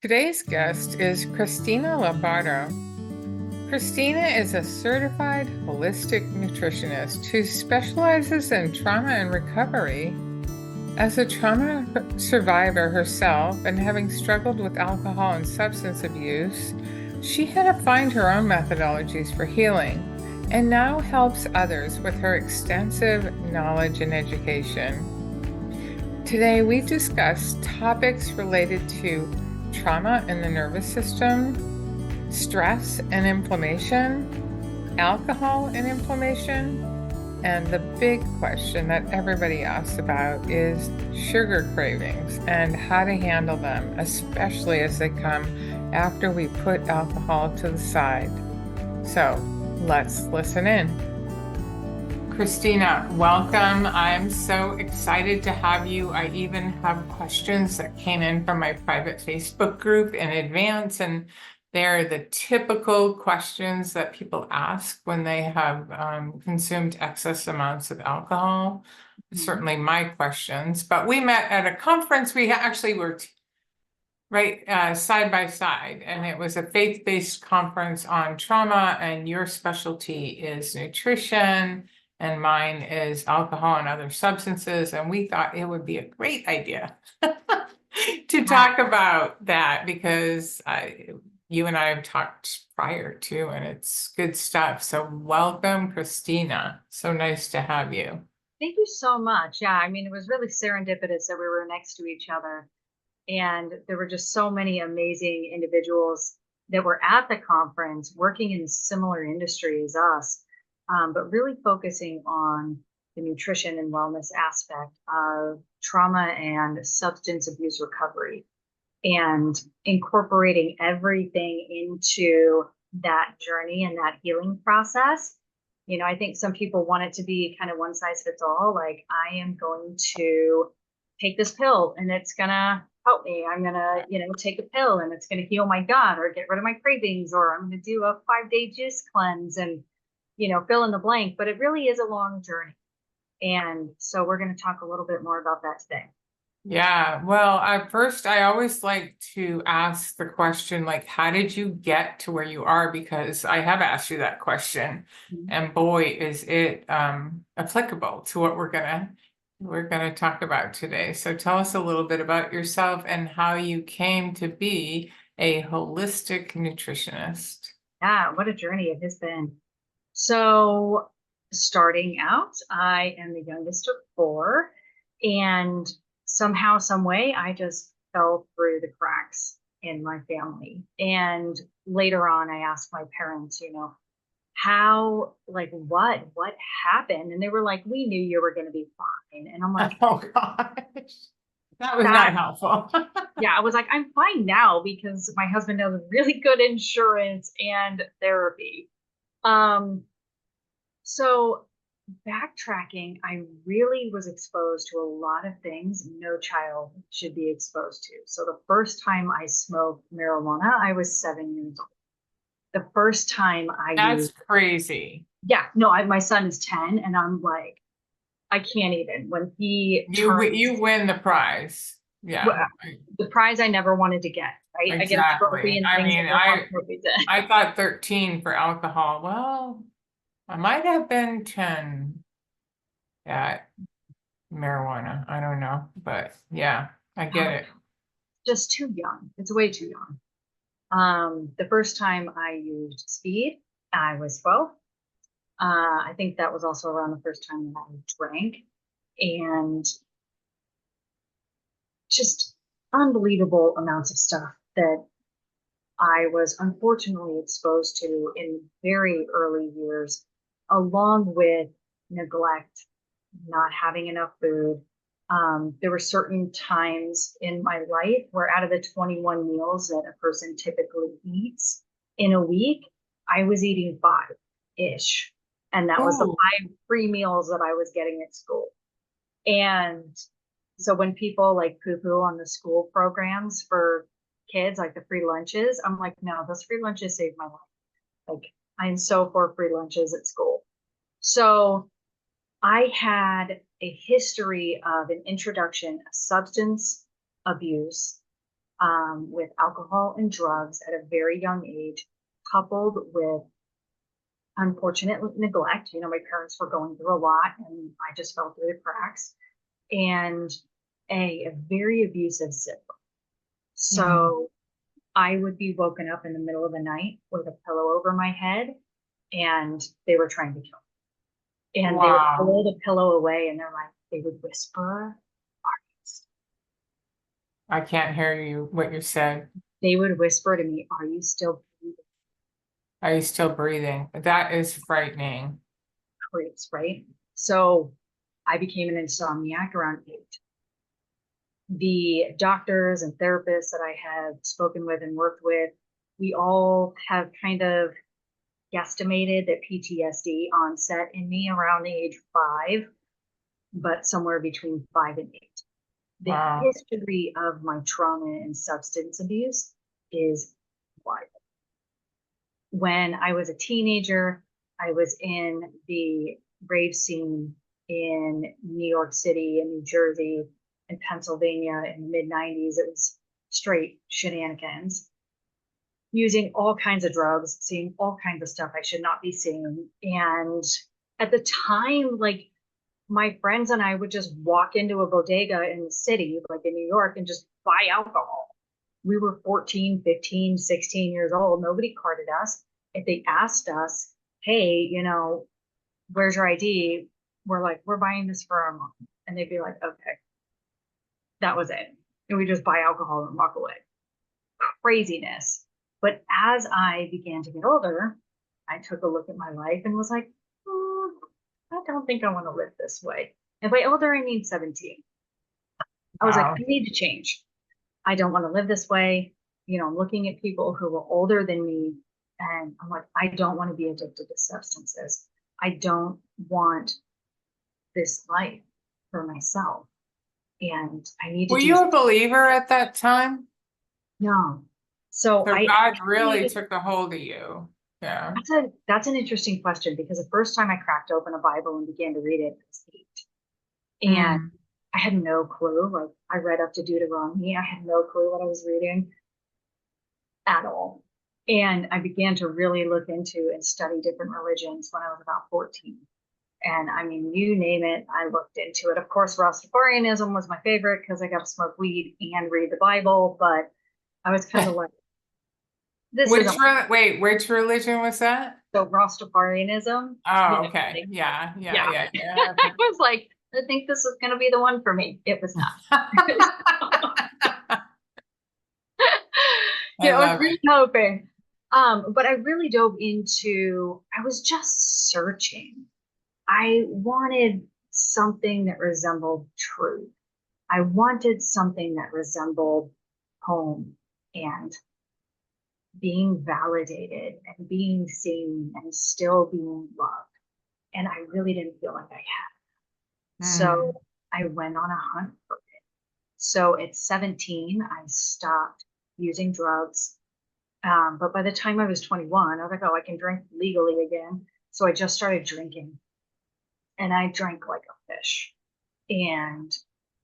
Today's guest is Christina Lombardo. Christina is a certified holistic nutritionist who specializes in trauma and recovery. As a trauma survivor herself and having struggled with alcohol and substance abuse, she had to find her own methodologies for healing and now helps others with her extensive knowledge and education. Today, we discuss topics related to trauma in the nervous system, stress and inflammation, alcohol and inflammation, and the big question that everybody asks about is sugar cravings and how to handle them, especially as they come after we put alcohol to the side. So let's listen in. Christina, welcome. I'm so excited to have you. I even have questions that came in from my private Facebook group in advance, and they're the typical questions that people ask when they have consumed excess amounts of alcohol. Certainly my questions, but we met at a conference. We actually worked side by side, and it was a faith-based conference on trauma, and your specialty is nutrition and mine is alcohol and other substances. And we thought it would be a great idea to talk about that because you and I have talked prior to, and it's good stuff. So welcome, Christina. So nice to have you. Thank you so much. Yeah, I mean, it was really serendipitous that we were next to each other. And there were just so many amazing individuals that were at the conference working in similar industry as us, but really focusing on the nutrition and wellness aspect of trauma and substance abuse recovery and incorporating everything into that journey and that healing process. You know, I think some people want it to be kind of one size fits all. Like, I am going to take this pill and it's gonna help me. I'm gonna, take a pill and it's gonna heal my gut or get rid of my cravings, or I'm gonna do a 5-day juice cleanse and, fill in the blank. But it really is a long journey. And so we're going to talk a little bit more about that today. Yeah, well, at first, I always like to ask the question, like, how did you get to where you are? Because I have asked you that question, and boy, is it applicable to what we're gonna talk about today. So tell us a little bit about yourself and how you came to be a holistic nutritionist. Yeah, what a journey it has been. So, starting out, I am the youngest of four, and somehow, some way, I just fell through the cracks in my family. And later on, I asked my parents, how, like, what happened? And they were like, we knew you were going to be fine. And I'm like, Oh gosh, that was that, not helpful. yeah, I was like, I'm fine now because my husband has really good insurance and therapy. Um, So backtracking, I really was exposed to a lot of things no child should be exposed to. So the first time I smoked marijuana, I was 7 years old. The first time I That's used, crazy. yeah, no, my son is 10, and I'm like, I can't even. When he You turns, win the prize. Yeah, the prize I never wanted to get, right? I get a trophy exactly. and I things mean, I don't want trophies in. I thought 13 for alcohol. Well, I might have been 10 at marijuana. I don't know, but yeah, I get it. Just too young. It's way too young. The first time I used speed, I was 12. I think that was also around the first time that I drank, and just unbelievable amounts of stuff that I was unfortunately exposed to in very early years, along with neglect, not having enough food. There were certain times in my life where out of the 21 meals that a person typically eats in a week, I was eating 5-ish. And that was the Oh, 5 free meals that I was getting at school. And so when people like poo-poo on the school programs for kids, like the free lunches, I'm like, no, those free lunches saved my life. Like, I am so for free lunches at school. So I had a history of an introduction of substance abuse, with alcohol and drugs at a very young age, coupled with unfortunate neglect. You know, my parents were going through a lot and I just fell through the cracks, and a very abusive sibling. So I would be woken up in the middle of the night with a pillow over my head and they were trying to kill me. And they would Wow. pull the pillow away and they're like, they would whisper, I can't hear you, what you said. they would whisper to me, "Are you still breathing?" Are you still breathing? That is frightening. Creeps, right? So I became an insomniac around 8. The doctors and therapists that I have spoken with and worked with, we all have kind of guesstimated that PTSD onset in me around the age 5, but somewhere between 5 and 8. The Wow. history of my trauma and substance abuse is wild. When I was a teenager, I was in the rave scene in New York City and New Jersey and Pennsylvania in the mid-90s. It was straight shenanigans, using all kinds of drugs, seeing all kinds of stuff I should not be seeing. And at the time, like, my friends and I would just walk into a bodega in the city, like in New York, and just buy alcohol. We were 14, 15, 16 years old. Nobody carded us. If they asked us, hey, you know, where's your ID? We're like, we're buying this for our mom. And they'd be like, okay. That was it. And we just buy alcohol and walk away. Craziness. But as I began to get older, I took a look at my life and was like, I don't think I want to live this way. And by older, I mean 17. I was like, Wow. I need to change. I don't want to live this way. You know, I'm looking at people who were older than me, and I'm like, I don't want to be addicted to substances. I don't want this life for myself. And I need to Were do you a believer at that time? no. So So I God really actually, took a hold of you. Yeah. that's an interesting question, because the first time I cracked open a Bible and began to read it, I was 8. And Mm. I had no clue. Like, I read up to Deuteronomy. I had no clue what I was reading at all. And I began to really look into and study different religions when I was about 14. And I mean, you name it, I looked into it. Of course, Rastafarianism was my favorite because I got to smoke weed and read the Bible, but I was kind of like, this isn't Wait, which religion was that? so Rastafarianism, Oh, you know, okay. like, Yeah, yeah, yeah. yeah, yeah. I was like, I think this is going to be the one for me. It was not. I I was love really it. hoping. But I really dove into, I was just searching. I wanted something that resembled truth. I wanted something that resembled home and being validated and being seen and still being loved. And I really didn't feel like I had. So Mm. I went on a hunt for it. So at 17, I stopped using drugs. But by the time I was 21, I was like, oh, I can drink legally again. So I just started drinking, and I drank like a fish. And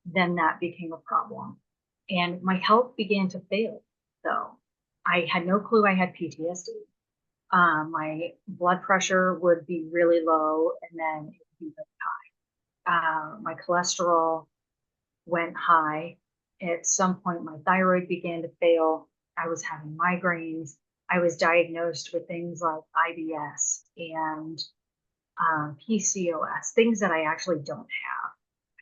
then that became a problem. And my health began to fail, though. I had no clue I had PTSD. My blood pressure would be really low and then it would be really high. My cholesterol went high. At some point, my thyroid began to fail. I was having migraines. I was diagnosed with things like IBS and PCOS, things that I actually don't have.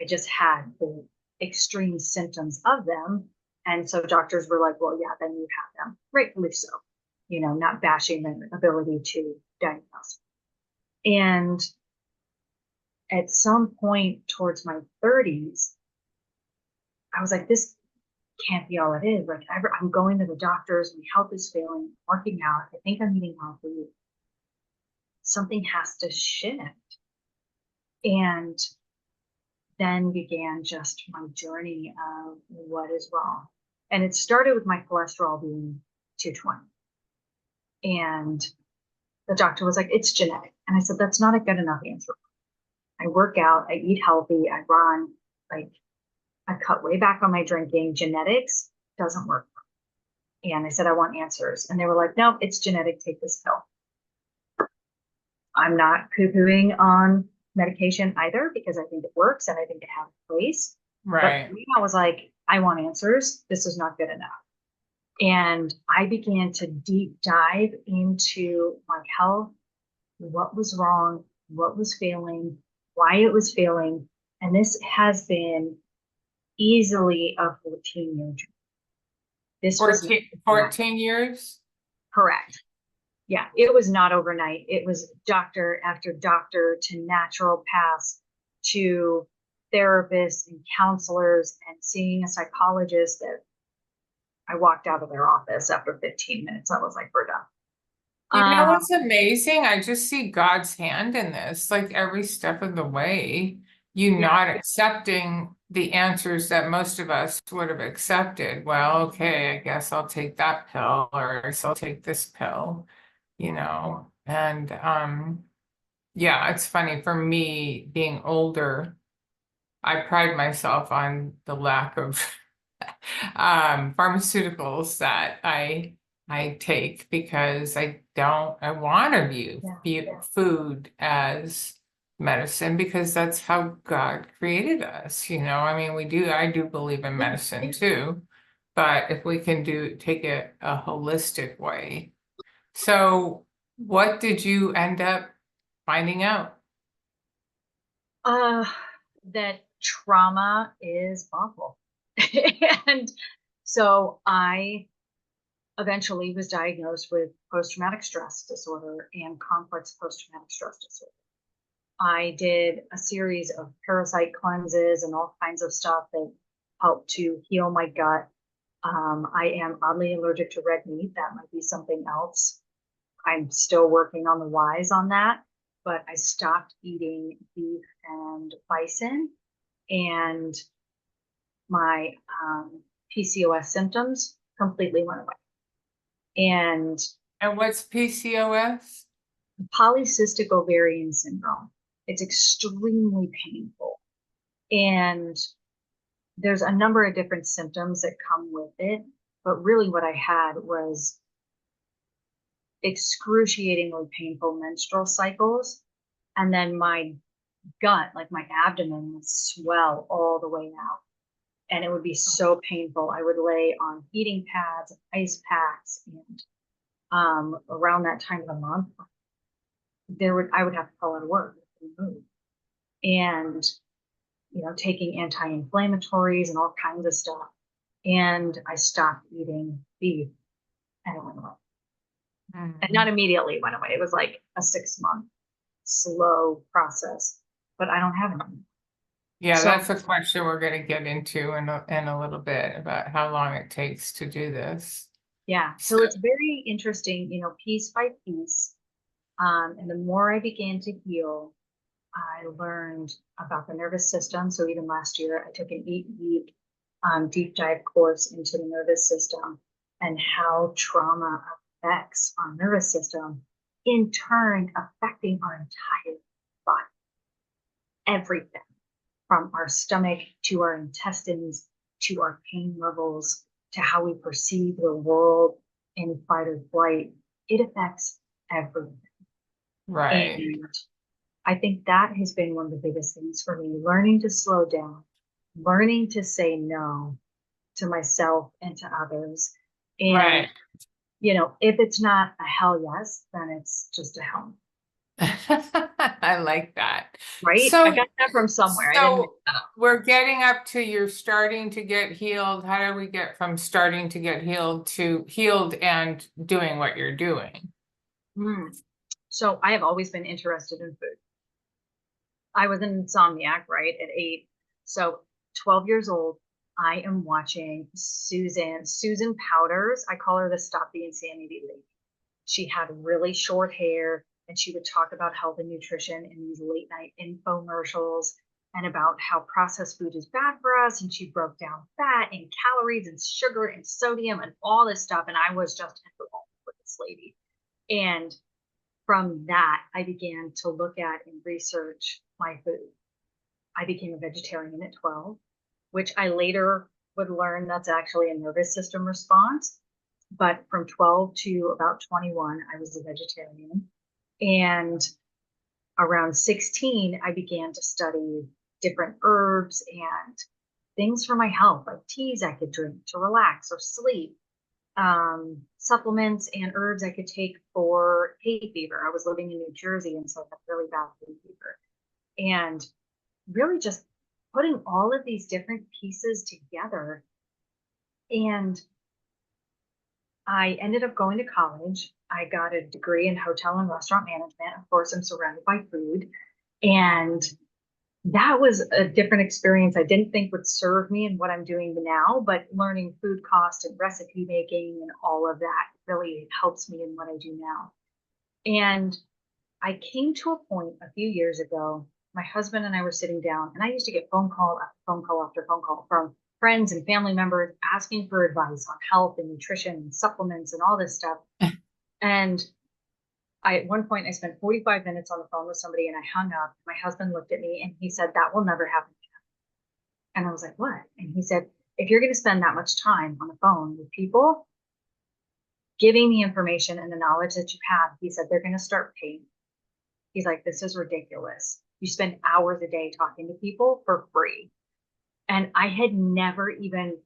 I just had the extreme symptoms of them. And so doctors were like, well, yeah, then you have them. Rightfully so, not bashing their ability to diagnose. And at some point towards my 30s, I was like, this can't be all it is. Like, I'm going to the doctors, my health is failing, working out. I think I'm eating healthy. Something has to shift. And then began just my journey of what is wrong. And it started with my cholesterol being 220. And the doctor was like, it's genetic. And I said, that's not a good enough answer. I work out, I eat healthy, I run, like, I cut way back on my drinking. Genetics doesn't work. And I said, I want answers. And they were like, no, it's genetic. Take this pill. I'm not poo-pooing on medication either because I think it works and I think it has a place. But Right. for me, I was like, I want answers. This is not good enough. And I began to deep dive into my health, what was wrong, what was failing, why it was failing. And this has been easily a 14-year journey. This was not 14 years? correct. Yeah, it was not overnight. It was doctor after doctor to naturopaths to therapists and counselors and seeing a psychologist that I walked out of their office after 15 minutes. I was like, we're done. You know what's amazing? I just see God's hand in this, like every step of the way, you Yeah. not accepting the answers that most of us would have accepted. Well, okay, I guess I'll take that pill, or I guess I'll take this pill, and yeah, it's funny for me being older. I pride myself on the lack of pharmaceuticals that I take because I want to view food as medicine because that's how God created us, I mean, I do believe in medicine too, but if we can take it a holistic way. So what did you end up finding out? Uh, that trauma is awful. And so I eventually was diagnosed with post-traumatic stress disorder and complex post-traumatic stress disorder. I did a series of parasite cleanses and all kinds of stuff that helped to heal my gut. I am oddly allergic to red meat. That might be something else. I'm still working on the whys on that, but I stopped eating beef and bison, and my PCOS symptoms completely went away. And What's PCOS? polycystic ovarian syndrome, it's extremely painful. And there's a number of different symptoms that come with it. But really, what I had was excruciatingly painful menstrual cycles. And then my gut, like my abdomen, would swell all the way out. And it would be so painful. I would lay on heating pads, ice packs, and around that time of the month, I would have to call out of work and move. And taking anti-inflammatories and all kinds of stuff. And I stopped eating beef and it went away. And not immediately went away. It was like a 6-month slow process, but I don't have it anymore. Yeah, So, that's a question we're going to get into in a little bit about how long it takes to do this. yeah, so it's very interesting, piece by piece. And the more I began to heal, I learned about the nervous system. So even last year, I took an 8-week deep dive course into the nervous system and how trauma affects our nervous system, in turn affecting our entire body. Everything from our stomach to our intestines to our pain levels to how we perceive the world in fight or flight. It affects everything. Right. And I think that has been one of the biggest things for me, learning to slow down, learning to say no to myself and to others. And, Right. If it's not a hell yes, then it's just a hell. I like that. Right? So, I got that from somewhere. I didn't make that up. we're getting up to you're starting to get healed. How do we get from starting to get healed to healed and doing what you're doing? So I have always been interested in food. I was an insomniac, right, at 8. So 12 years old, I am watching Susan Powders. I call her the Stop the Insanity Lady. She had really short hair and she would talk about health and nutrition in these late night infomercials and about how processed food is bad for us. And she broke down fat and calories and sugar and sodium and all this stuff. And I was just enthralled with this lady. And from that, I began to look at and research my food. I became a vegetarian at 12, which I later would learn that's actually a nervous system response. but from 12 to about 21, I was a vegetarian. And around 16, I began to study different herbs and things for my health, like teas I could drink to relax or sleep, supplements and herbs I could take for hay fever. I was living in New Jersey, and so I had really bad hay fever. And really just putting all of these different pieces together. And I ended up going to college. I got a degree in hotel and restaurant management. Of course, I'm surrounded by food. And that was a different experience I didn't think would serve me in what I'm doing now, but learning food cost and recipe making and all of that really helps me in what I do now. And I came to a point a few years ago. My husband and I were sitting down, and I used to get phone call after phone call after phone call from friends and family members asking for advice on health and nutrition and supplements and all this stuff. And at one point, I spent 45 minutes on the phone with somebody and I hung up. My husband looked at me and he said, "That will never happen again." And I was like, "What?" And he said, "If you're going to spend that much time on the phone with people, giving the information and the knowledge that you have," he said, "they're going to start paying." He's like, "This is ridiculous. You spend hours a day talking to people for free." And I had never even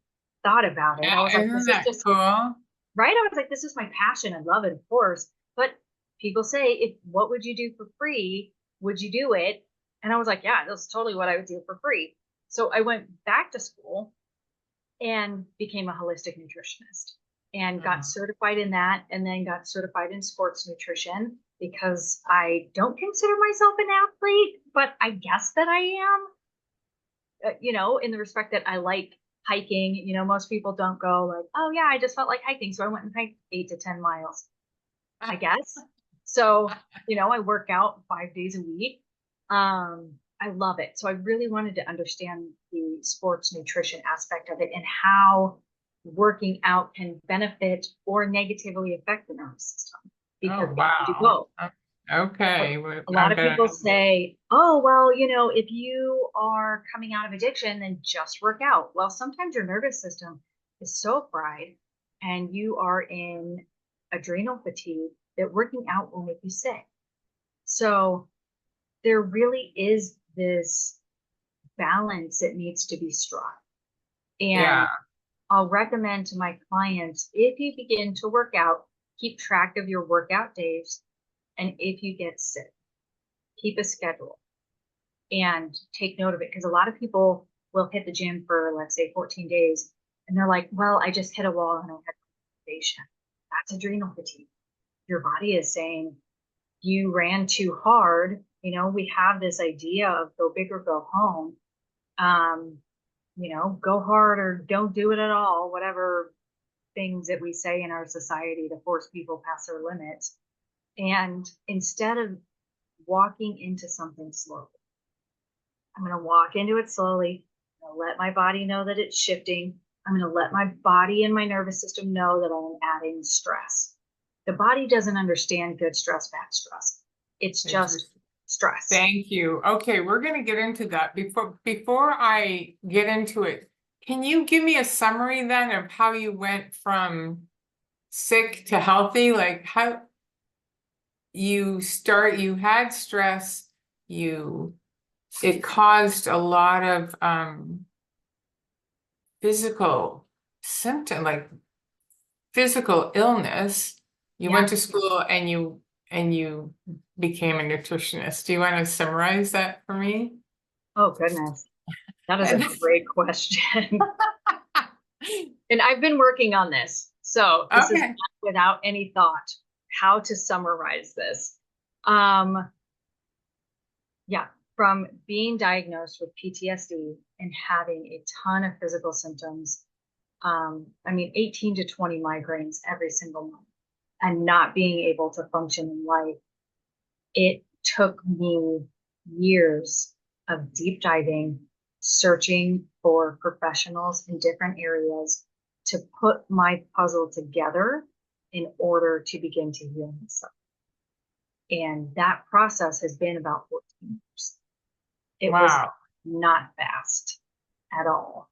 thought about it. I was Yeah, like, isn't this is that just cool? right. I was like, this is my passion. I love it, of course. But people say, if what would you do for free? Would you do it? And I was like, yeah, that's totally what I would do for free. So I went back to school and became a holistic nutritionist and got certified in that, and then got certified in sports nutrition because I don't consider myself an athlete, but I guess that I am, in the respect that I like hiking. Most people don't go like, "Oh yeah, I just felt like hiking, so I went and hiked 8 to 10 miles," I guess. So, I work out 5 days a week. I love it. So I really wanted to understand the sports nutrition aspect of it and how working out can benefit or negatively affect the nervous system because Oh, we can do wow. both. Okay. Well, A I lot of better. people say, "Oh, well, if you are coming out of addiction, then just work out." Well, sometimes your nervous system is so fried and you are in adrenal fatigue that working out will make you sick. So there really is this balance that needs to be struck. Yeah. And I'll recommend to my clients, if you begin to work out, keep track of your workout days. And if you get sick, keep a schedule and take note of it. Because a lot of people will hit the gym for, let's say, 14 days. And they're like, "Well, I just hit a wall and I had motivation." That's adrenal fatigue. Your body is saying, you ran too hard. We have this idea of go big or go home. Um, go hard or don't do it at all, whatever things that we say in our society to force people past their limits. And instead of walking into something slowly, I'm going to walk into it slowly. I'm going to let my body know that it's shifting. I'm going to let my body and my nervous system know that I'm adding stress. The body doesn't understand good stress, bad stress. It's just stress. Thank you. Okay, we're going to get into that. Before I get into it, can you give me a summary then of how you went from sick to healthy? Like how you had stress, it caused a lot of physical symptom, like physical illness. You went Yeah. to school and you became a nutritionist. Do you want to summarize that for me? Oh, goodness. That is a great question. And I've been working on this. So this is Okay. not without any thought how to summarize this. Um, yeah, from being diagnosed with PTSD and having a ton of physical symptoms, 18 to 20 migraines every single month, and not being able to function in life, it took me years of deep diving, searching for professionals in different areas to put my puzzle together in order to begin to heal myself. And that process has been about 14 years. It was Wow. not fast at all.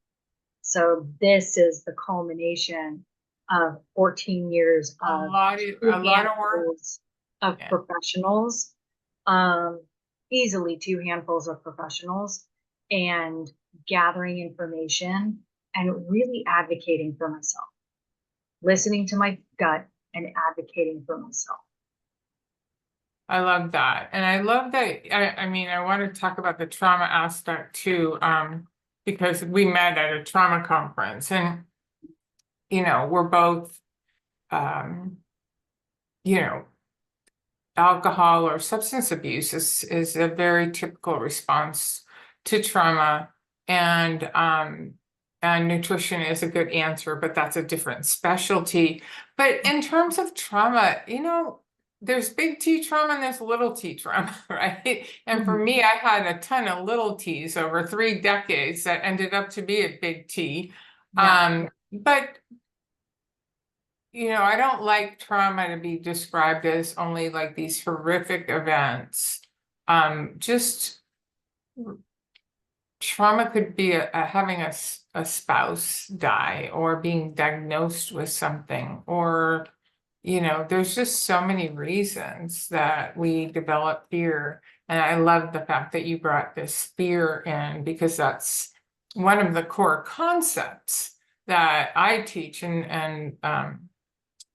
So this is the culmination. of 14 years of a two lot of work. handfuls of Yeah. professionals, um, easily two handfuls of professionals, and gathering information and really advocating for myself, listening to my gut and advocating for myself. I love that. And I love that. I mean, I want to talk about the trauma aspect too, because we met at a trauma conference and, we're both, um, you know, alcohol or substance abuse is a very typical response to trauma. And nutrition is a good answer, but that's a different specialty. But in terms of trauma, there's big T trauma and there's little T trauma, right? And for me, I had a ton of little T's over 3 decades that ended up to be a big T. Yeah. But I don't like trauma to be described as only like these horrific events. Just trauma could be having a spouse die or being diagnosed with something, or, there's just so many reasons that we develop fear. And I love the fact that you brought this fear in, because that's one of the core concepts that I teach in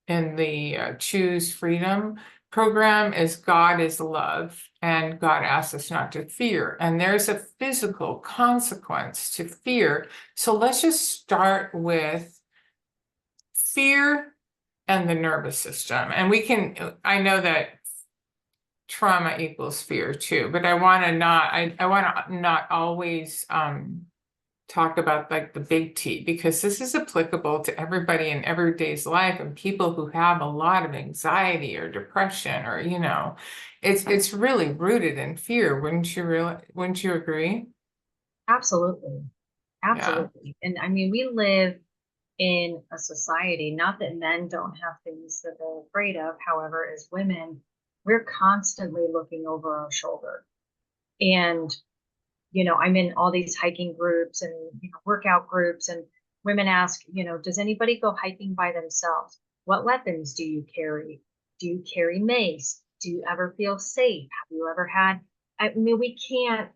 the Choose Freedom program is God is love, and God asks us not to fear. And there's a physical consequence to fear. So let's just start with fear and the nervous system. And I know that trauma equals fear too, but I want to not always talk about like the big T, because this is applicable to everybody in everyday's life, and people who have a lot of anxiety or depression, or it's really rooted in fear. Wouldn't you agree? Absolutely. Yeah. Absolutely. And I mean, we live in a society, not that men don't have things that they're afraid of. However, as women, we're constantly looking over our shoulder. And, I'm in all these hiking groups and workout groups, and women ask, does anybody go hiking by themselves? What weapons do you carry? Do you carry mace? Do you ever feel safe? Have you ever had? I mean, we can't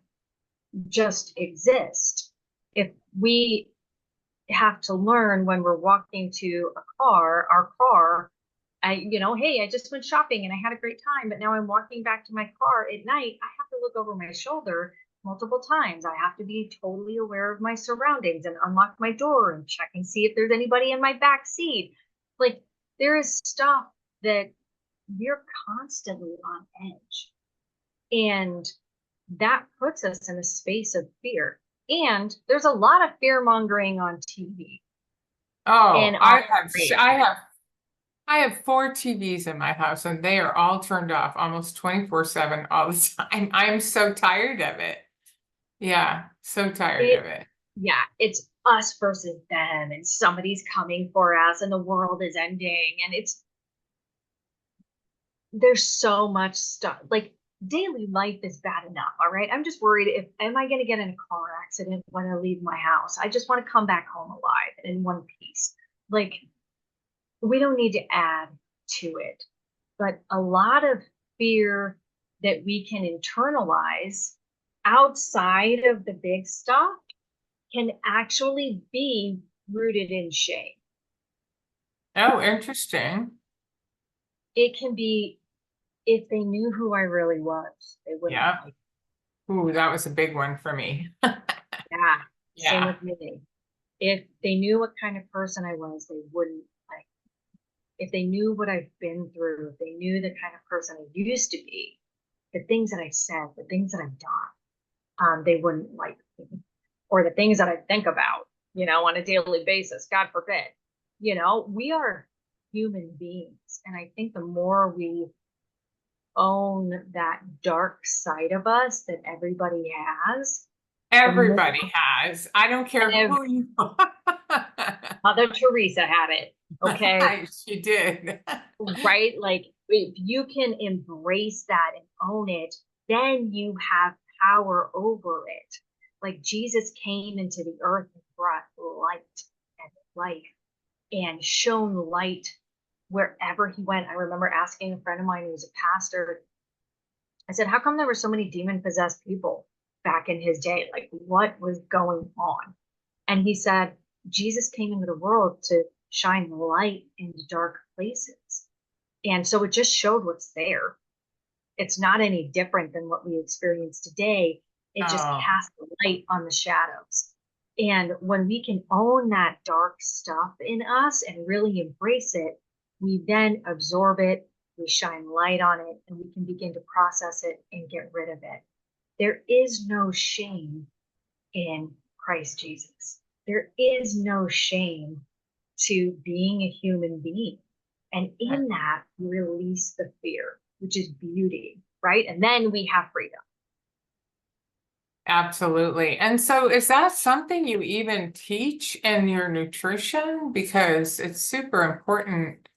just exist. If we have to learn when we're walking to our car, hey, I just went shopping and I had a great time, but now I'm walking back to my car at night. I have to look over my shoulder multiple times. I have to be totally aware of my surroundings and unlock my door and check and see if there's anybody in my back seat. Like, there is stuff that we're constantly on edge. And that puts us in a space of fear. And there's a lot of fear mongering on TV Oh, and on radio. I have 4 TVs in my house, and they are all turned off almost 24/7 all the time. I am so tired of it. Yeah, so tired It, of it. yeah, it's us versus them, and somebody's coming for us, and the world is ending. And there's so much stuff. Like, daily life is bad enough. All right. I'm just worried, if am I going to get in a car accident when I leave my house? I just want to come back home alive in one piece. Like, we don't need to add to it. But a lot of fear that we can internalize outside of the big stuff can actually be rooted in shame. Oh, interesting. It can be, if they knew who I really was, they wouldn't Yeah. like Ooh, that was a big one for me. me. Yeah, same Yeah. with me. If they knew what kind of person I was, they wouldn't like me. If they knew what I've been through, if they knew the kind of person I used to be, the things that I've said, the things that I've done, they wouldn't like me. Or the things that I think about, on a daily basis, God forbid. We are human beings. And I think the more we own that dark side of us that everybody has, the more Everybody has. I don't care who you are. Mother Teresa had it. Okay. She did. Right? Like, if you can embrace that and own it, then you have power over it. Like, Jesus came into the earth and brought light and life. and shone light wherever he went. I remember asking a friend of mine who's a pastor, I said, how come there were so many demon possessed people back in his day? Like, what was going on? And he said, Jesus came into the world to shine light into dark places. And so it just showed what's there. It's not any different than what we experience today. It just Oh, casts light on the shadows. And when we can own that dark stuff in us and really embrace it, we then absorb it, we shine light on it, and we can begin to process it and get rid of it. There is no shame in Christ Jesus. There is no shame to being a human being. And in that, we release the fear, which is beauty, right? And then we have freedom. absolutely. And so is that something you even teach in your nutrition? Because it's super important.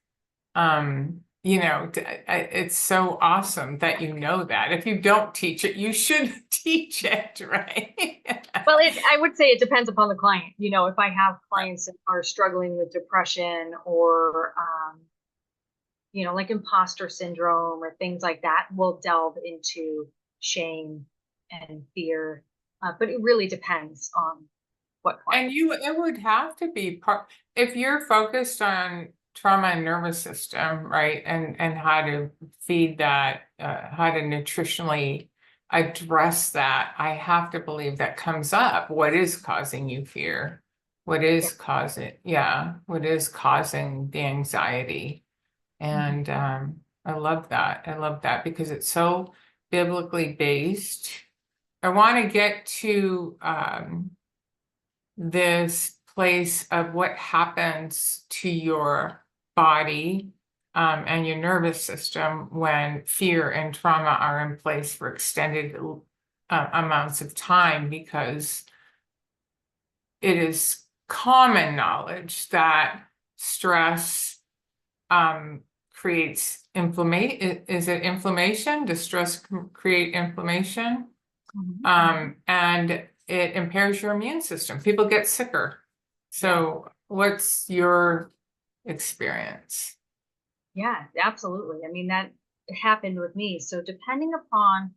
It's so awesome that you know that. If you don't teach it, you should teach it, right? Well, I would say it depends upon the client. You know, if I have clients that are struggling with depression or, like imposter syndrome or things like that, we'll delve into shame and fear. But it really depends on what client. And it would have to be part, if you're focused on trauma and nervous system, right? And how to feed that, how to nutritionally address that, I have to believe that comes up. What is causing you fear? What Yeah. is what is causing the anxiety? Mhm. And I love that. I love that because it's so biblically based. I want to get to this place of what happens to your body and your nervous system when fear and trauma are in place for extended amounts of time, because it is common knowledge that stress creates inflammation. Is it inflammation? Does stress create inflammation? Mhm. And it impairs your immune system. People get sicker. Yeah. So what's your experience? Yeah, absolutely. I mean, that happened with me. So, depending upon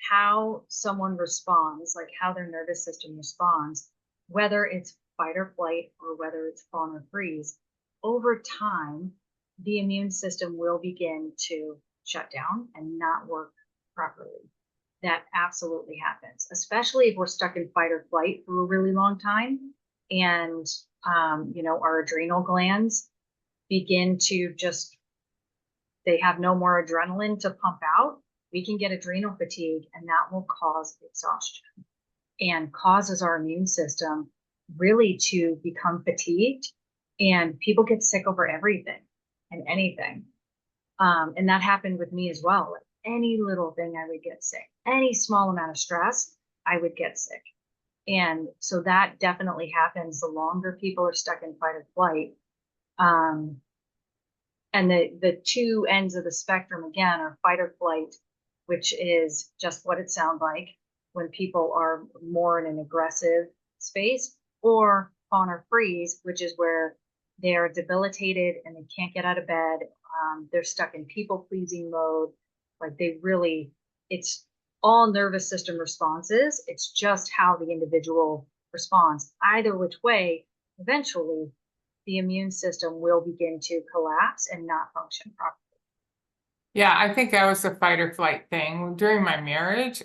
how someone responds, like how their nervous system responds, whether it's fight or flight or whether it's fawn or freeze, over time, the immune system will begin to shut down and not work properly. That absolutely happens, especially if we're stuck in fight or flight for a really long time and, our adrenal glands begin to just they have no more adrenaline to pump out, we can get adrenal fatigue, and that will cause exhaustion and causes our immune system really to become fatigued. And people get sick over everything and anything. And that happened with me as well. Like any little thing, I would get sick. Any small amount of stress, I would get sick. And so that definitely happens the longer people are stuck in fight or flight. Um, and the two ends of the spectrum again are fight or flight, which is just what it sounds like when people are more in an aggressive space, or fawn or freeze, which is where they are debilitated and they can't get out of bed. They're stuck in people pleasing mode. Like it's all nervous system responses. It's just how the individual responds. Either which way, eventually the immune system will begin to collapse and not function properly. Yeah, I think that was a fight or flight thing. During my marriage,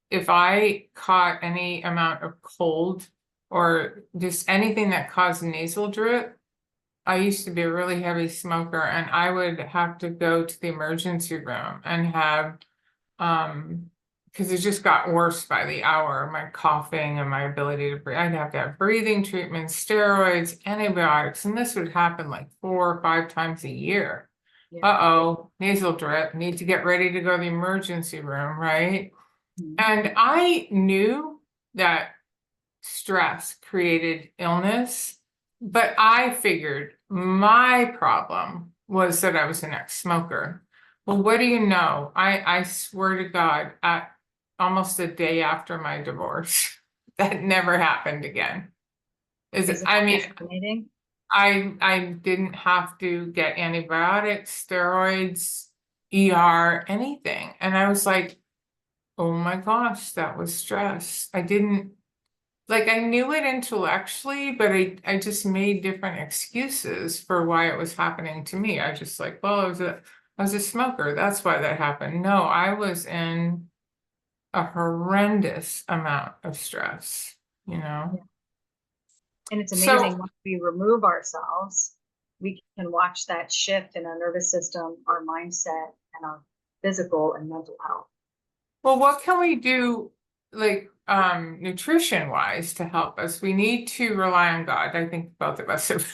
if I caught any amount of cold or just anything that caused nasal drip, I used to be a really heavy smoker, and I would have to go to the emergency room and have, because it just got worse by the hour, my coughing and my ability to breathe. I'd have to have breathing treatments, steroids, antibiotics, and this would happen like 4 or 5 times a year. Yeah. Uh-oh, nasal drip, need to get ready to go to the emergency room, right? Mhm. And I knew that stress created illness, but I figured my problem was that I was an ex-smoker. Well, what do you know? I swear to God, at almost a day after my divorce, that never happened again. Isn't I that mean, fascinating? I didn't have to get antibiotics, steroids, ER, anything. And I was like, oh my gosh, that was stress. I didn't like I knew it intellectually, but I just made different excuses for why it was happening to me. I just like, well, I was a smoker. That's why that happened. No, I was in a horrendous amount of stress, you know? Yeah. And it's So, amazing once we remove ourselves, we can watch that shift in our nervous system, our mindset, and our physical and mental health. well, what can we do like nutrition wise to help us? We need to rely on God. I think both of us have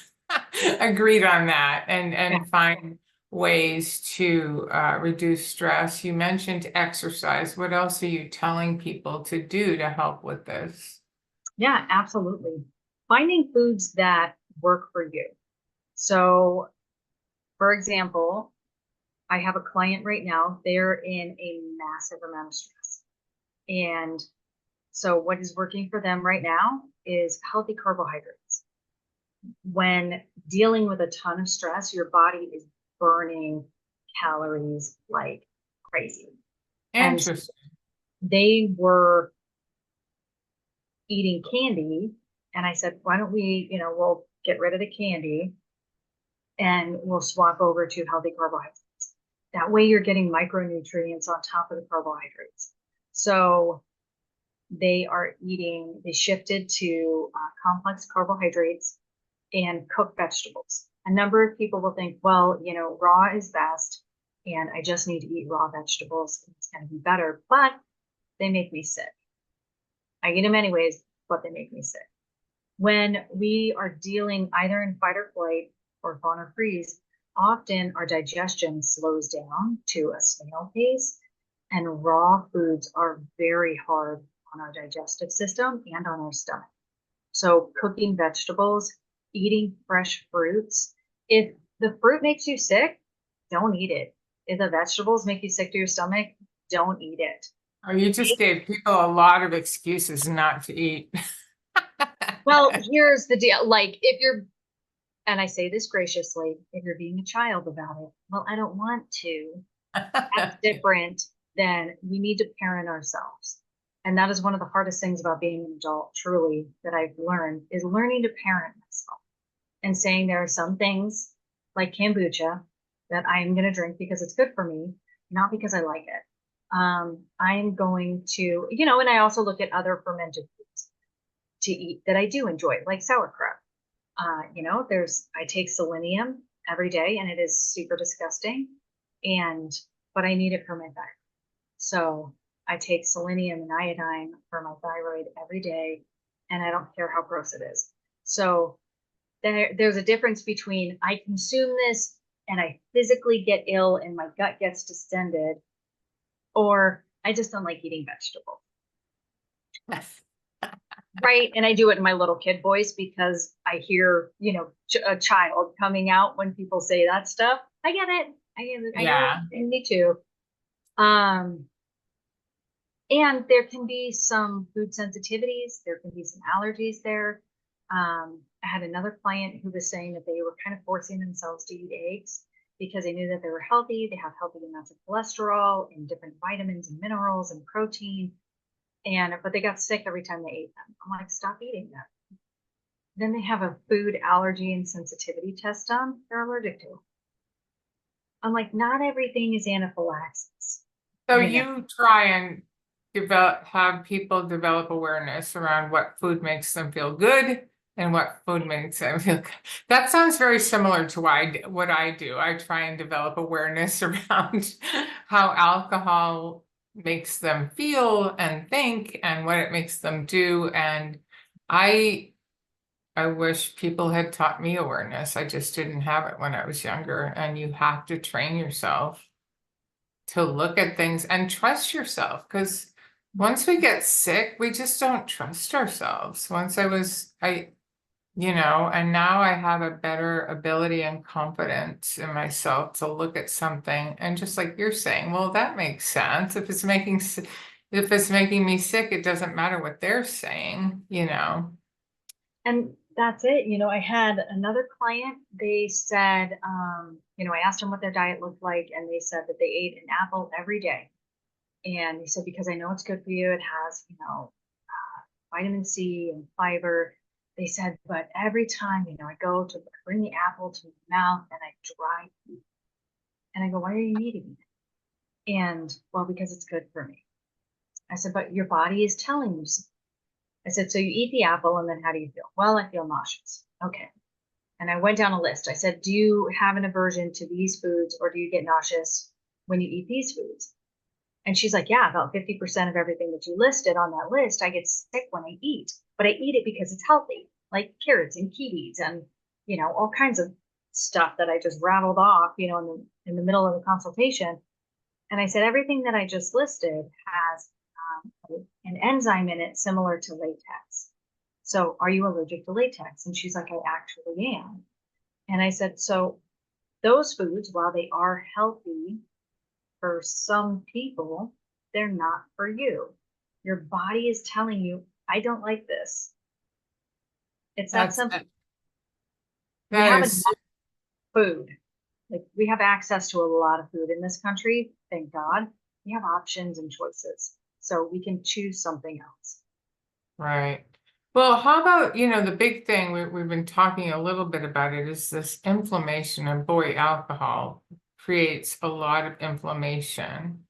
agreed on that Yeah. and find ways to reduce stress. You mentioned exercise. What else are you telling people to do to help with this? Yeah, absolutely. Finding foods that work for you. So, for example, I have a client right now, they're in a massive amount of stress. And so, what is working for them right now is healthy carbohydrates. When dealing with a ton of stress, your body is burning calories like crazy. And Interesting. they were eating candy. And I said, why don't we, we'll get rid of the candy and we'll swap over to healthy carbohydrates. That way you're getting micronutrients on top of the carbohydrates. So they shifted to complex carbohydrates and cooked vegetables. A number of people will think, well, raw is best, and I just need to eat raw vegetables. It's going to be better, but they make me sick. I eat them anyways, but they make me sick. When we are dealing either in fight or flight or fawn or freeze, often our digestion slows down to a snail pace, and raw foods are very hard on our digestive system and on our stomach. So, cooking vegetables, eating fresh fruits. If the fruit makes you sick, don't eat it. If the vegetables make you sick to your stomach, don't eat it. Or you just gave people a lot of excuses not to eat. Well, here's the deal. Like, if you're, and I say this graciously, if you're being a child about it, well, I don't want to. That's different than we need to parent ourselves. And that is one of the hardest things about being an adult, truly, that I've learned is learning to parent myself and saying there are some things like kombucha that I'm going to drink because it's good for me, not because I like it. I'm going to, and I also look at other fermented foods to eat that I do enjoy, like sauerkraut. I take selenium every day and it is super disgusting. But I need it for my thyroid. So I take selenium and iodine for my thyroid every day, and I don't care how gross it is. So there's a difference between I consume this and I physically get ill and my gut gets distended, or I just don't like eating vegetables. Right. And I do it in my little kid voice because I hear, a child coming out when people say that stuff. I get it. I get it. I know. Yeah. And me too. Um, and there can be some food sensitivities. There can be some allergies there. I had another client who was saying that they were kind of forcing themselves to eat eggs because they knew that they were healthy. They have healthy amounts of cholesterol and different vitamins and minerals and protein. But they got sick every time they ate them. I'm like, stop eating them. Then they have a food allergy and sensitivity test done. They're allergic to. I'm like, not everything is anaphylaxis. So You know, you try and have people develop awareness around what food makes them feel good and what food makes them feel good. That sounds very similar to what I do. I try and develop awareness around how alcohol makes them feel and think and what it makes them do. And I I wish people had taught me awareness. I just didn't have it when I was younger. And you have to train yourself to look at things and trust yourself. Because once we get sick, we just don't trust ourselves. And now I have a better ability and confidence in myself to look at something and just like you're saying, well, that makes sense. If it's making me sick, it doesn't matter what they're saying. and That's it. I had another client, they said, I asked them what their diet looked like, and they said that they ate an apple every day. And they said, because I know it's good for you, it has, vitamin C and fiber. They said, but every time, I go to bring the apple to my mouth and I dry eat. And I go, why are you eating it? And well, because it's good for me. I said, but your body is telling you. I said, so you eat the apple and then how do you feel? Well, I feel nauseous. Okay. And I went down a list. I said, do you have an aversion to these foods or do you get nauseous when you eat these foods? And she's like, yeah, about 50% of everything that you listed on that list, I get sick when I eat, but I eat it because it's healthy, like carrots and kiwis and, all kinds of stuff that I just rattled off, in the middle of the consultation. And I said, everything that I just listed has an enzyme in it similar to latex. So are you allergic to latex? And she's like, I actually am. And I said, so those foods, while they are healthy for some people, they're not for you. Your body is telling you, I don't like this. It's that simple. We have enough food. Like we have access to a lot of food in this country, thank God. We have options and choices. So we can choose something else. Right. Well, how about, the big thing we've been talking a little bit about it is this inflammation, and boy, alcohol creates a lot of inflammation.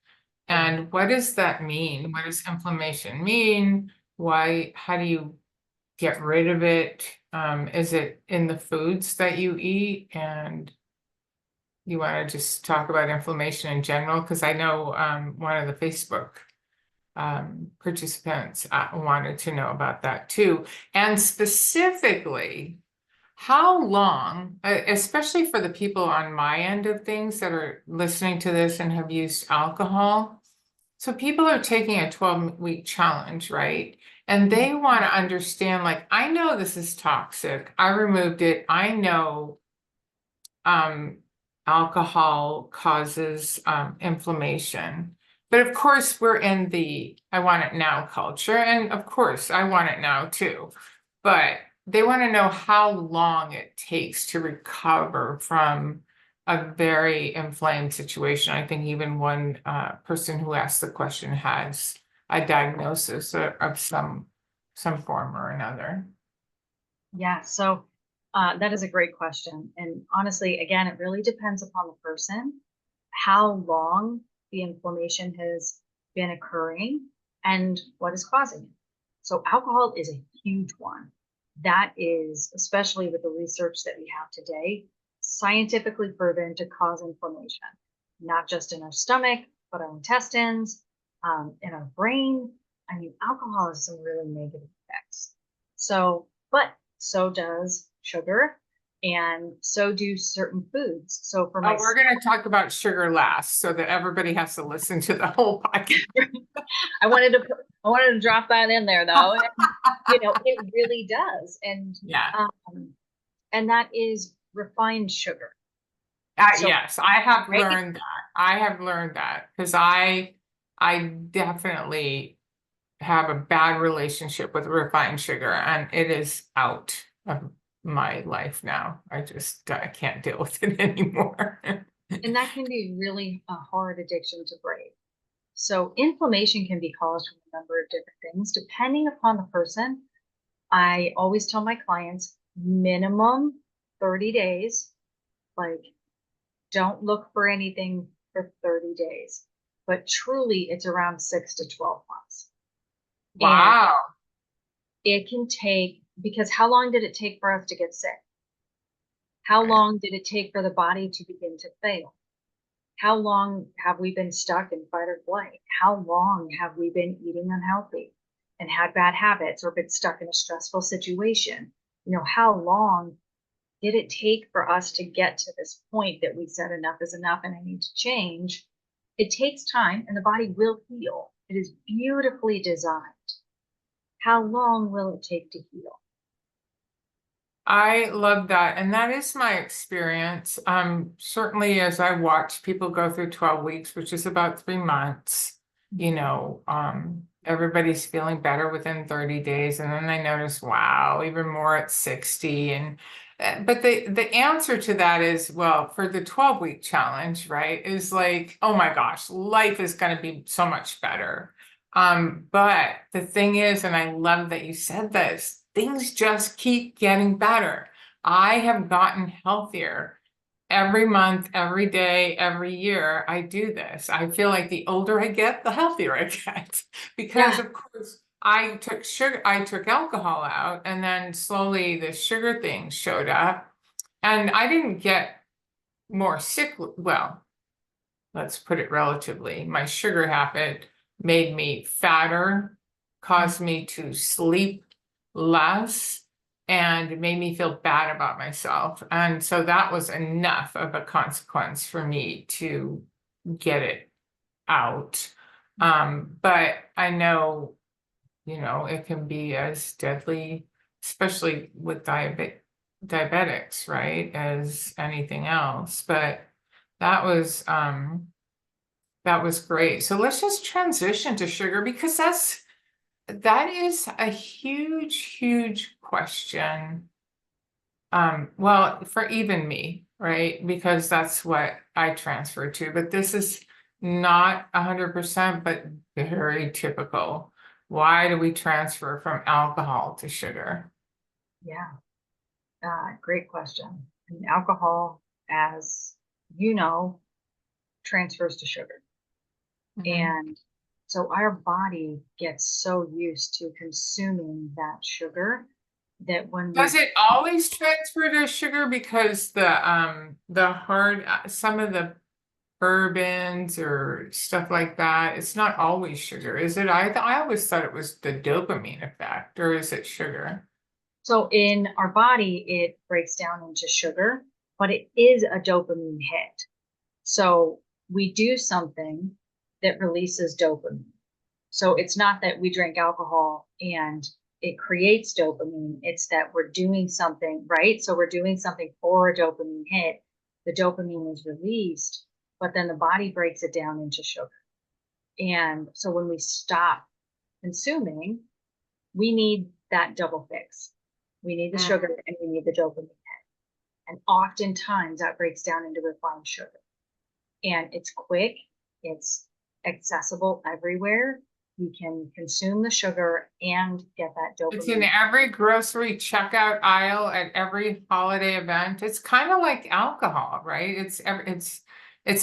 And what does that mean? What does inflammation mean? How do you get rid of it? Is it in the foods that you eat? And you want to just talk about inflammation in general? Because I know one of the Facebook participants wanted to know about that too. And specifically, how long, especially for the people on my end of things that are listening to this and have used alcohol. So people are taking a 12-week challenge, right? And they want to understand, like, I know this is toxic. I removed it. I know alcohol causes inflammation. But of course, we're in the I want it now culture. And of course, I want it now too. But they want to know how long it takes to recover from a very inflamed situation. I think even one person who asked the question has a diagnosis of some form or another. Yeah, so that is a great question. And honestly, again, it really depends upon the person, how long the inflammation has been occurring and what is causing it. So alcohol is a huge one. That is, especially with the research that we have today, scientifically proven to cause inflammation, not just in our stomach, but our intestines, in our brain. I mean, alcohol has some really negative effects. So, but so does sugar, and so do certain foods. So for we're going to talk about sugar last, so that everybody has to listen to the whole podcast. I wanted to drop that in there though. And, it really does, and yeah, and that is refined sugar. Yes, I have learned that. I have learned that because I definitely have a bad relationship with refined sugar, and it is out of my life now. I can't deal with it anymore. And that can be really a hard addiction to break. So inflammation can be caused from a number of different things, depending upon the person. I always tell my clients minimum 30 days, like don't look for anything for 30 days, but truly it's around 6 to 12 months. Wow. And it can take, because how long did it take for us to get sick? How long did it take for the body to begin to fail? How long have we been stuck in fight or flight? How long have we been eating unhealthy and had bad habits or been stuck in a stressful situation? How long did it take for us to get to this point that we said enough is enough and I need to change? It takes time and the body will heal. It is beautifully designed. How long will it take to heal? I love that. And that is my experience. Certainly as I watch people go through 12 weeks, which is about 3 months, everybody's feeling better within 30 days. And then I noticed, wow, even more at 60. And but the answer to that is, well, for the 12-week challenge, right, is like, oh my gosh, life is going to be so much better. But the thing is, and I love that you said this, things just keep getting better. I have gotten healthier every month, every day, every year. I do this. I feel like the older I get, the healthier I get. Because Yeah. of course I took alcohol out, and then slowly the sugar thing showed up. And I didn't get more sick. Well, let's put it relatively. My sugar habit made me fatter, caused me to sleep less, and made me feel bad about myself. And so that was enough of a consequence for me to get it out. But I know, it can be as deadly, especially with diabetics, right, as anything else. But that was that was great. So let's just transition to sugar, because that is a huge, huge question. Well, for even me, right? Because that's what I transfer to, but this is not 100%, but very typical. Why do we transfer from alcohol to sugar? Yeah. Great question. And alcohol, as you know, transfers to sugar. Mhm. And so our body gets so used to consuming that sugar that when we Does it always transfer to sugar? Because the hard some of the bourbons or stuff like that, it's not always sugar, is it? I always thought it was the dopamine effect, or is it sugar? so in our body, it breaks down into sugar, but it is a dopamine hit. So we do something that releases dopamine. So it's not that we drink alcohol and it creates dopamine, it's that we're doing something, right? So we're doing something for a dopamine hit. The dopamine is released, but then the body breaks it down into sugar. And so when we stop consuming, we need that double fix. We need the sugar and we need the dopamine. And oftentimes that breaks down into refined sugar. And it's quick, it's accessible everywhere. You can consume the sugar and get that It's in dopamine. every grocery checkout aisle at every holiday event. It's kind of like alcohol, right? It's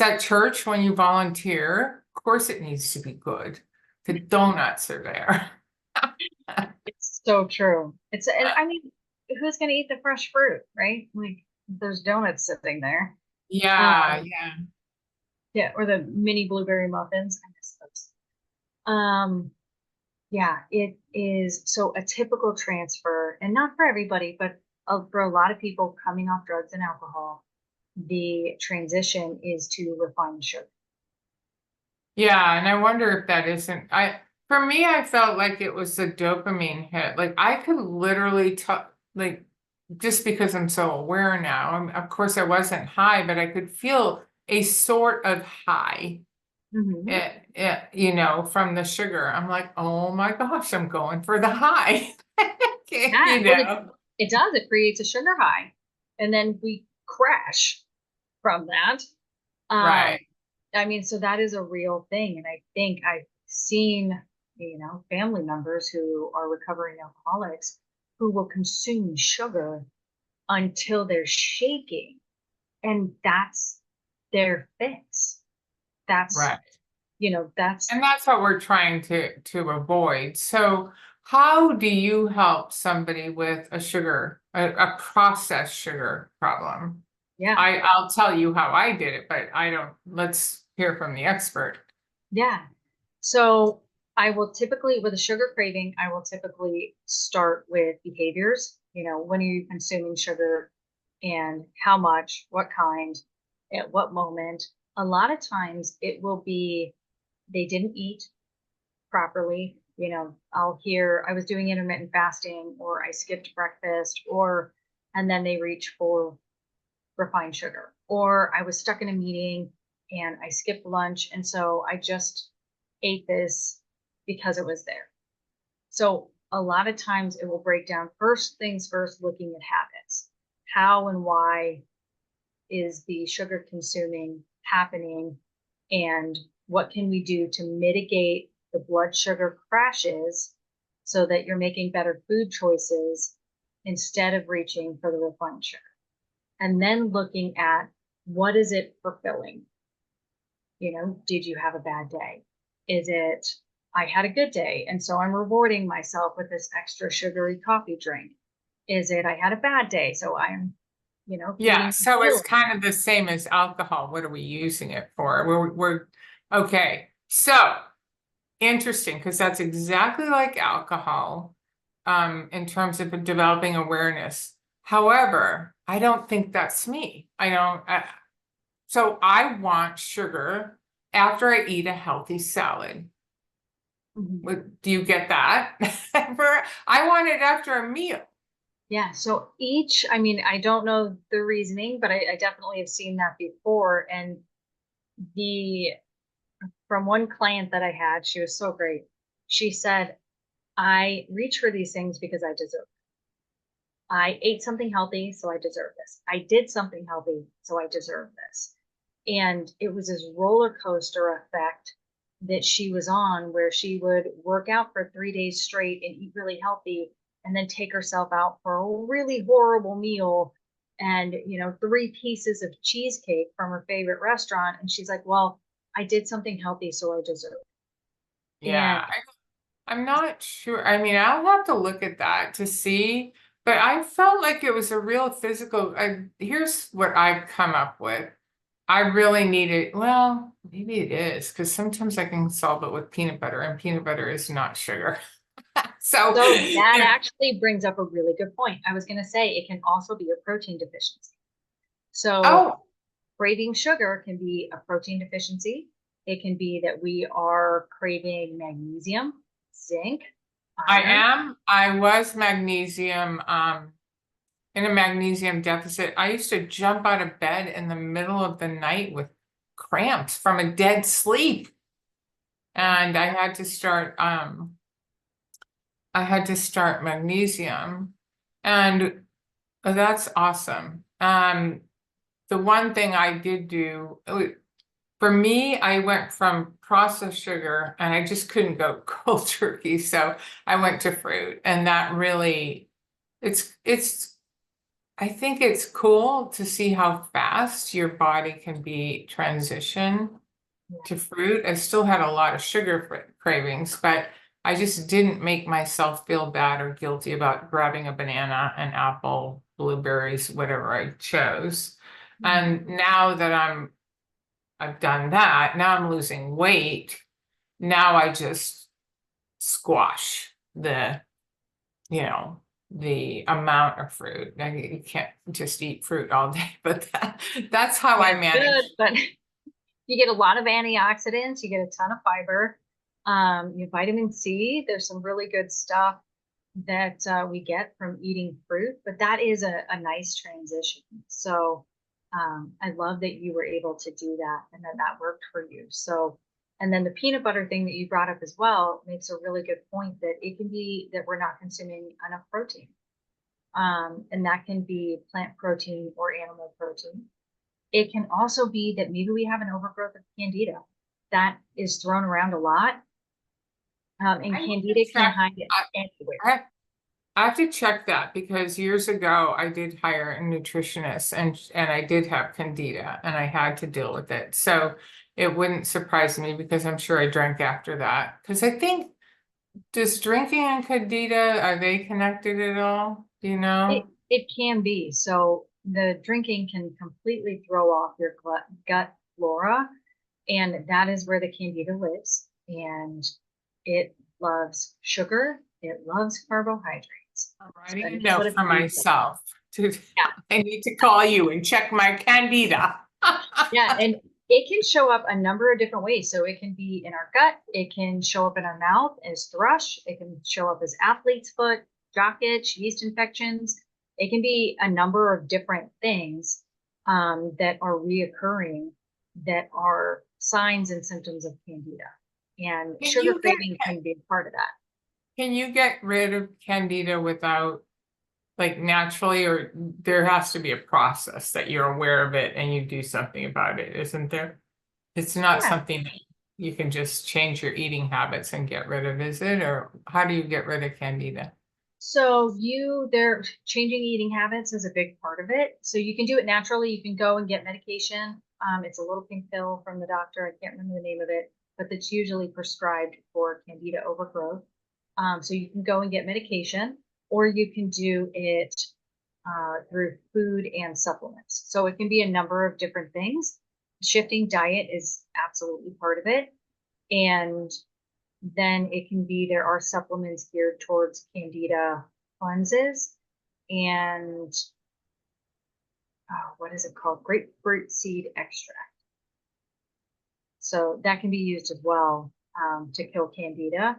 at church when you volunteer. Of course, it needs to be good. The donuts are there. It's so true. And I mean, who's going to eat the fresh fruit, right? Like there's donuts sitting there. Yeah, Um, yeah. yeah, or the mini blueberry muffins. I miss those. Yeah, it is. So a typical transfer, and not for everybody, but for a lot of people coming off drugs and alcohol, the transition is to refined sugar. Yeah, and I wonder if that isn't for me, I felt like it was the dopamine hit. Like I could literally tell, like, just because I'm so aware now. Of course, I wasn't high, but I could feel a sort of high, Hmm. from the sugar. I'm like, oh my gosh, I'm going for the high. Yeah, You well, know. it does. It creates a sugar high, and then we crash from that. Um, Right. I mean, so that is a real thing, and I think I've seen, family members who are recovering alcoholics who will consume sugar until they're shaking, and that's their fix. That's, Right. that's And that's what we're trying to avoid. So how do you help somebody with a processed sugar problem? yeah, I'll tell you how I did it, but let's hear from the expert. yeah. So I will typically, with a sugar craving, I will typically start with behaviors. When are you consuming sugar and how much, what kind, at what moment? A lot of times it will be they didn't eat properly. I'll hear I was doing intermittent fasting or I skipped breakfast and then they reach for refined sugar. Or I was stuck in a meeting and I skipped lunch. And so I just ate this because it was there. So a lot of times it will break down first things first, looking at habits. How and why is the sugar consuming happening, and what can we do to mitigate the blood sugar crashes so that you're making better food choices instead of reaching for the refined sugar. And then looking at what is it fulfilling? Did you have a bad day? Is it, I had a good day, and so I'm rewarding myself with this extra sugary coffee drink? Is it, I had a bad day, so I'm, Yeah, eating so it's guilt? kind of the same as alcohol. What are we using it for? We're okay. So interesting, because that's exactly like alcohol, in terms of developing awareness. However, I don't think that's me. So I want sugar after I eat a healthy salad. Mhm. Do you get that? I want it after a meal. Yeah, so I mean, I don't know the reasoning, but I definitely have seen that before. And the from one client that I had, she was so great. She said, I reach for these things because I deserve. I ate something healthy, so I deserve this. I did something healthy, so I deserve this. And it was this roller coaster effect that she was on, where she would work out for 3 days straight and eat really healthy, and then take herself out for a really horrible meal and, 3 pieces of cheesecake from her favorite restaurant. And she's like, well, I did something healthy, so I deserve it. And Yeah, I'm not sure. I mean, I'll have to look at that to see, but I felt like it was a real physical. Here's what I've come up with. I really need it. Well, maybe it is, because sometimes I can solve it with peanut butter, and peanut butter is not sugar. So, so that actually brings up a really good point. I was going to say it can also be a protein deficiency. So oh, craving sugar can be a protein deficiency. It can be that we are craving magnesium, zinc, iron. I was magnesium, in a magnesium deficit. I used to jump out of bed in the middle of the night with cramps from a dead sleep. Yeah. And I had to start magnesium, and that's awesome. The one thing I did do, for me, I went from processed sugar and I just couldn't go cold turkey. So I went to fruit, and that really, it's, I think it's cool to see how fast your body can be transition to fruit. I still had a lot of sugar cravings, but I just didn't make myself feel bad or guilty about grabbing a banana, an apple, blueberries, whatever I chose. Mhm. And now that I've done that, now I'm losing weight. Now I just squash you know, the amount of fruit. Now, you can't just eat fruit all day, but that's how I I mean, it's good, manage. but you get a lot of antioxidants, you get a ton of fiber, you vitamin C. There's some really good stuff that we get from eating fruit, but that is a nice transition. So I love that you were able to do that and that that worked for you. So, and then the peanut butter thing that you brought up as well makes a really good point, that it can be that we're not consuming enough protein. And that can be plant protein or animal protein. It can also be that maybe we have an overgrowth of candida that is thrown around a lot. And I have to candida can check. hide I, anywhere. I have to check that, because years ago I did hire a nutritionist, and I did have candida and I had to deal with it. So it wouldn't surprise me, because I'm sure I drank after that. Because I think, does drinking and candida, are they connected at all? Do you know? It can be. So the drinking can completely throw off your gut flora, and that is where the candida lives. And it loves sugar, it loves carbohydrates. I'm So writing a any sort note of for food. myself to, Yeah. I need to call you and check my candida. Yeah, and it can show up a number of different ways. So it can be in our gut, it can show up in our mouth as thrush, it can show up as athlete's foot, jock itch, yeast infections. It can be a number of different things that are reoccurring, that are signs and symptoms of candida. And Can sugar you get craving can be a part of that. can you get rid of candida without, like, naturally, or there has to be a process that you're aware of it and you do something about it, isn't there? It's not Yeah. something that you can just change your eating habits and get rid of, is it? Or how do you get rid of candida? So they're changing eating habits is a big part of it. So you can do it naturally. You can go and get medication. It's a little pink pill from the doctor. I can't remember the name of it, but it's usually prescribed for candida overgrowth. So you can go and get medication, or you can do it through food and supplements. So it can be a number of different things. Shifting diet is absolutely part of it. And then it can be there are supplements geared towards candida cleanses and what is it called? Grapefruit seed extract. So that can be used as well to kill candida.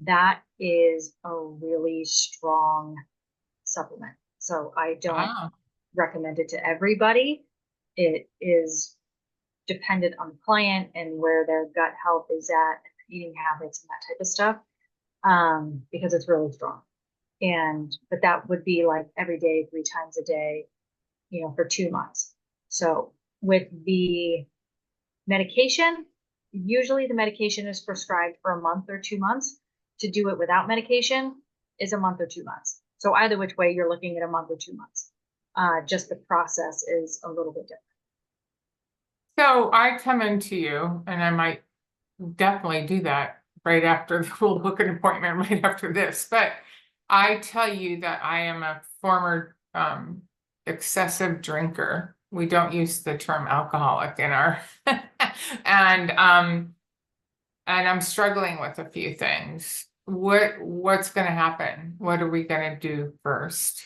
That is a really strong supplement. So I don't Ah, recommend it to everybody. It is dependent on the client and where their gut health is at, eating habits and that type of stuff, because it's really strong. But that would be like every day, 3 times a day, for 2 months. So with the medication, usually the medication is prescribed for a month or 2 months. To do it without medication is a month or 2 months. So either which way, you're looking at a month or 2 months. Just the process is a little bit different. so I come into you, and I might definitely do that right after we'll book an appointment right after this. But I tell you that I am a former excessive drinker. We don't use the term alcoholic in our and I'm struggling with a few things. What's going to happen? What are we going to do first?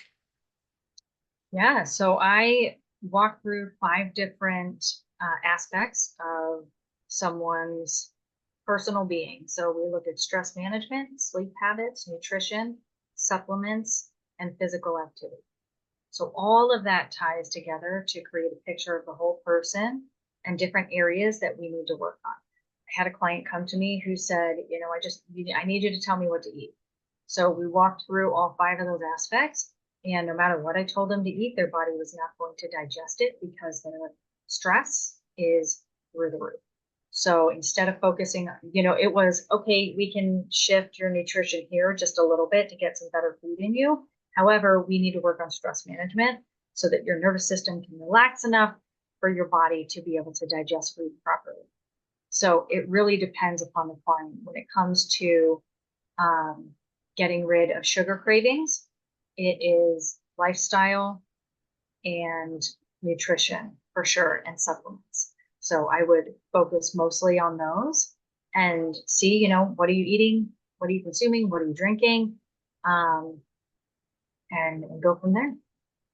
Yeah, so I walk through 5 different aspects of someone's personal being. So we look at stress management, sleep habits, nutrition, supplements, and physical activity. So all of that ties together to create a picture of the whole person and different areas that we need to work on. I had a client come to me who said, I need you to tell me what to eat. So we walked through all 5 of those aspects, and no matter what I told them to eat, their body was not going to digest it because their stress is through the roof. So instead of focusing, it was okay, we can shift your nutrition here just a little bit to get some better food in you. However, we need to work on stress management so that your nervous system can relax enough for your body to be able to digest food properly. So it really depends upon the client. When it comes to getting rid of sugar cravings, it is lifestyle and nutrition for sure, and supplements. So I would focus mostly on those and see, what are you eating? What are you consuming? What are you drinking? And go from there.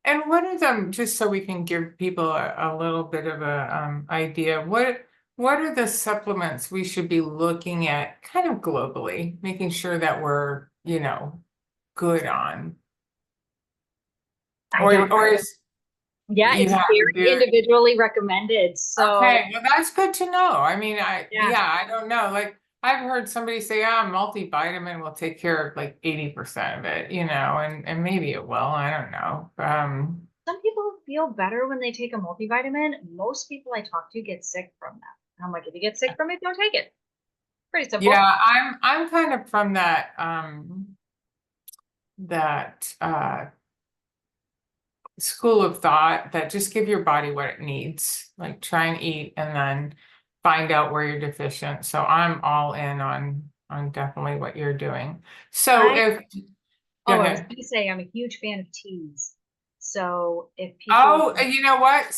And what are them, just so we can give people a little bit of a idea, what are the supplements we should be looking at kind of globally, making sure that we're, good on? I don't Or is Yeah, you it's have to very do it? individually recommended. So Okay, well, that's good to know. I mean, yeah, I don't know. Like, I've heard somebody say, multivitamin will take care of like 80% of it, and maybe it will. I don't know. some people feel better when they take a multivitamin. Most people I talk to get sick from that. And I'm like, if you get sick from it, don't take it. Pretty simple. Yeah, I'm kind of from that school of thought that just give your body what it needs. Like, try and eat and then find out where you're deficient. So I'm all in on definitely what you're doing. So I if Go Oh, I was ahead. going to say I'm a huge fan of teas. So if people, Oh, you know what?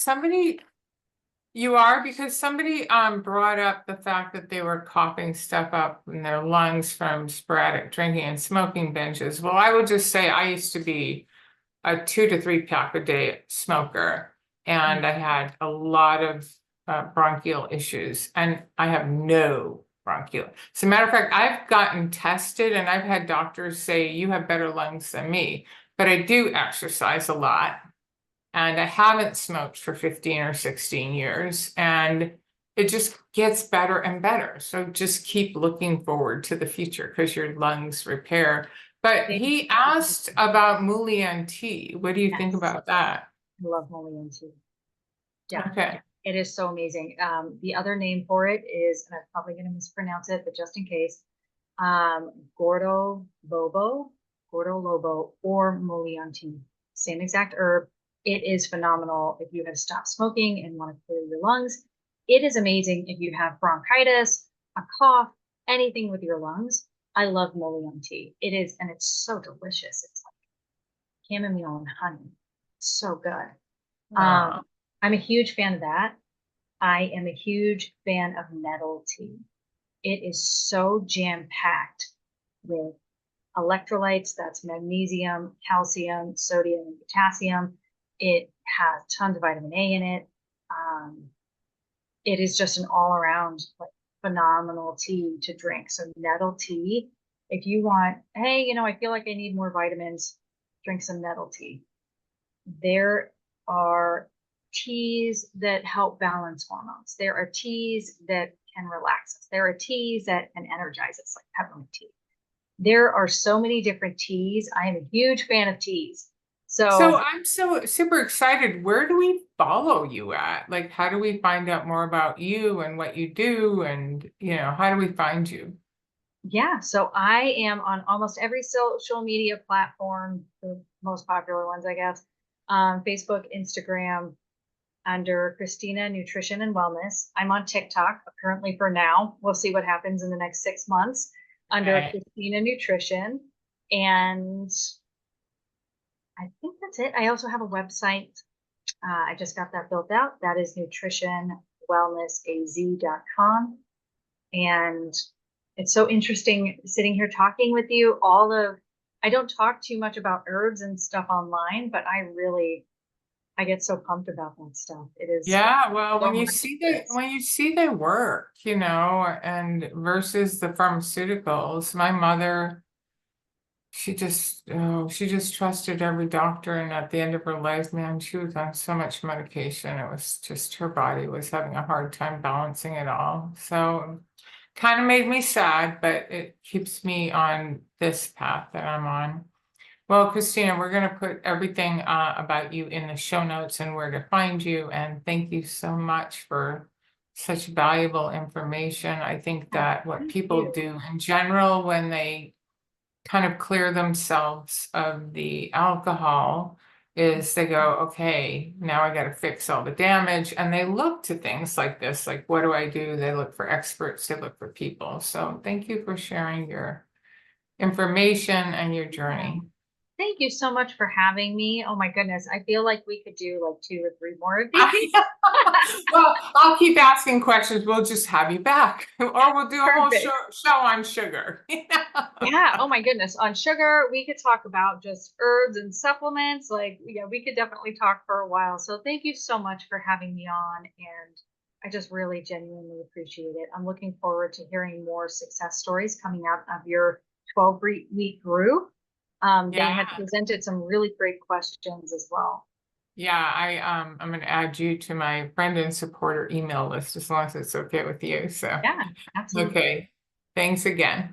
You are, because somebody brought up the fact that they were coughing stuff up in their lungs from sporadic drinking and smoking binges. Well, I would just say I used to be a 2 to 3 pack a day smoker, and I had a lot of bronchial issues, and I have no bronchial. As a matter of fact, I've gotten tested and I've had doctors say you have better lungs than me, but I do exercise a lot. And I haven't smoked for 15 or 16 years. And it just gets better and better. So just keep looking forward to the future because your lungs repair. But he asked about Mulian tea. What do you think Yes, about that? I love Molian too. Yeah, Okay. it is so amazing. The other name for it is, and I'm probably going to mispronounce it, but just in case, um, Gordo Lobo, Gordo Lobo, or Molian tea. Same exact herb. It is phenomenal if you have stopped smoking and want to clear your lungs. It is amazing if you have bronchitis, a cough, anything with your lungs. I love Molian tea. It is, and it's so delicious. It's like chamomile and honey. It's so good. Um, Uh, I'm a huge fan of that. I am a huge fan of nettle tea. It is so jam-packed with electrolytes, that's magnesium, calcium, sodium, and potassium. It has tons of vitamin A in it. Um, it is just an all-around like phenomenal tea to drink. So nettle tea, if you want, hey, I feel like I need more vitamins, drink some nettle tea. There are teas that help balance hormones. There are teas that can relax us. There are teas that can energize us, like peppermint tea. There are so many different teas. I am a huge fan of teas. so So, I'm so super excited. Where do we follow you at? Like, how do we find out more about you and what you do? And, how do we find you? yeah, so I am on almost every social media platform, the most popular ones, I guess. Facebook, Instagram, under Christina Nutrition and Wellness. I'm on TikTok currently for now. We'll see what happens in the next 6 months under Okay. Christina Nutrition. And I think that's it. I also have a website. I just got that built out. That is nutritionwellnessaz.com. And it's so interesting sitting here talking with you. I don't talk too much about herbs and stuff online, but I get so pumped about that stuff. It is Yeah, well, so when you much see the space. when you see their work, and versus the pharmaceuticals, my mother, she just trusted every doctor, and at the end of her life, man, she was on so much medication. It was just her body was having a hard time balancing it all. So kind of made me sad, but it keeps me on this path that I'm on. Well, Christina, we're going to put everything about you in the show notes and where to find you. And thank you so much for such valuable information. I think Oh, that what thank people you. do in general when they kind of clear themselves of the alcohol is they go, okay, now I got to fix all the damage. And they look to things like this, like, what do I do? They look for experts, they look for people. So thank you for sharing your information and your Yeah. journey. Thank you so much for having me. Oh my goodness. I feel like we could do like 2 or 3 more of these. Well, I'll keep asking questions. We'll just have you back, or we'll do a whole show Perfect. on sugar. Yeah. Oh my goodness. On sugar, we could talk about just herbs and supplements. Like, yeah, we could definitely talk for a while. So thank you so much for having me on. And I just really genuinely appreciate it. I'm looking forward to hearing more success stories coming out of your 12-week group. They Yeah, had presented some really great questions as well. yeah. I'm gonna add you to my friend and supporter email list as long as it's okay with you. So, Yeah, absolutely. okay. Thanks again.